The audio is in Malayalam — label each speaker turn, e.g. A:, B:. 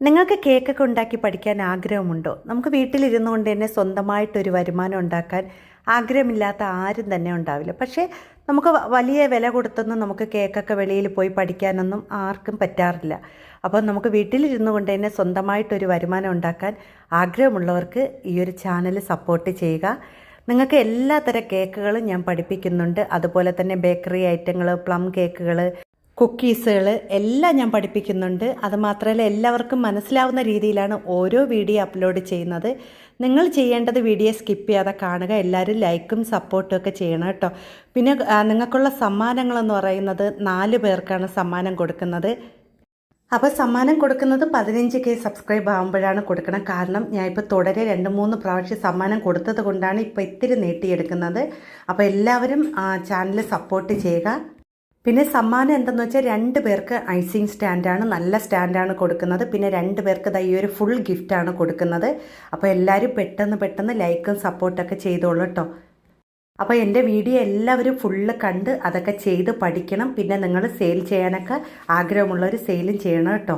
A: നിങ്ങൾക്ക് കേക്കൊക്കെ ഉണ്ടാക്കി പഠിക്കാൻ ആഗ്രഹമുണ്ടോ? നമുക്ക് വീട്ടിലിരുന്നു കൊണ്ട് തന്നെ സ്വന്തമായിട്ടൊരു വരുമാനം ഉണ്ടാക്കാൻ ആഗ്രഹമില്ലാത്ത ആരും തന്നെ ഉണ്ടാവില്ല. പക്ഷേ നമുക്ക് വലിയ വില കൊടുത്തൊന്നും നമുക്ക് കേക്കൊക്കെ വെളിയിൽ പോയി പഠിക്കാനൊന്നും ആർക്കും പറ്റാറില്ല. അപ്പോൾ നമുക്ക് വീട്ടിലിരുന്നു കൊണ്ട് തന്നെ സ്വന്തമായിട്ടൊരു വരുമാനം ഉണ്ടാക്കാൻ ആഗ്രഹമുള്ളവർക്ക് ഈ ഒരു ചാനൽ സപ്പോർട്ട് ചെയ്യുക. നിങ്ങൾക്ക് എല്ലാത്തരം കേക്കുകളും ഞാൻ പഠിപ്പിക്കുന്നുണ്ട്. അതുപോലെ തന്നെ ബേക്കറി ഐറ്റങ്ങൾ, പ്ലം കേക്കുകൾ, കുക്കീസുകൾ എല്ലാം ഞാൻ പഠിപ്പിക്കുന്നുണ്ട്. അതുമാത്രമല്ല, എല്ലാവർക്കും മനസ്സിലാവുന്ന രീതിയിലാണ് ഓരോ വീഡിയോ അപ്ലോഡ് ചെയ്യുന്നത്. നിങ്ങൾ ചെയ്യേണ്ടത് വീഡിയോ സ്കിപ്പ് ചെയ്യാതെ കാണുക. എല്ലാവരും ലൈക്കും സപ്പോർട്ടും ഒക്കെ ചെയ്യണം കേട്ടോ. പിന്നെ നിങ്ങൾക്കുള്ള സമ്മാനങ്ങളെന്ന് പറയുന്നത് 4 പേർക്കാണ് സമ്മാനം കൊടുക്കുന്നത്. അപ്പോൾ സമ്മാനം കൊടുക്കുന്നത് 15K സബ്സ്ക്രൈബ് ആകുമ്പോഴാണ് കൊടുക്കണം. കാരണം ഞാൻ ഇപ്പോൾ തുടരെ 2-3 പ്രാവശ്യം സമ്മാനം കൊടുത്തത് കൊണ്ടാണ് ഇപ്പോൾ ഇത്തിരി നീട്ടിയെടുക്കുന്നത്. അപ്പോൾ എല്ലാവരും ചാനൽ സപ്പോർട്ട് ചെയ്യുക. പിന്നെ സമ്മാനം എന്തെന്ന് വെച്ചാൽ 2 പേർക്ക് ഐസിങ് സ്റ്റാൻഡാണ്, നല്ല സ്റ്റാൻഡാണ് കൊടുക്കുന്നത്. പിന്നെ 2 പേർക്ക് ഈ ഒരു ഫുൾ ഗിഫ്റ്റാണ് കൊടുക്കുന്നത്. അപ്പോൾ എല്ലാവരും പെട്ടെന്ന് ലൈക്കും സപ്പോർട്ടൊക്കെ ചെയ്തോളൂ കേട്ടോ. അപ്പോൾ എൻ്റെ വീഡിയോ എല്ലാവരും ഫുള്ള് കണ്ട് അതൊക്കെ ചെയ്ത് പഠിക്കണം. പിന്നെ നിങ്ങൾ സെയിൽ ചെയ്യാനൊക്കെ ആഗ്രഹമുള്ളവർ സെയിലും ചെയ്യണം കേട്ടോ.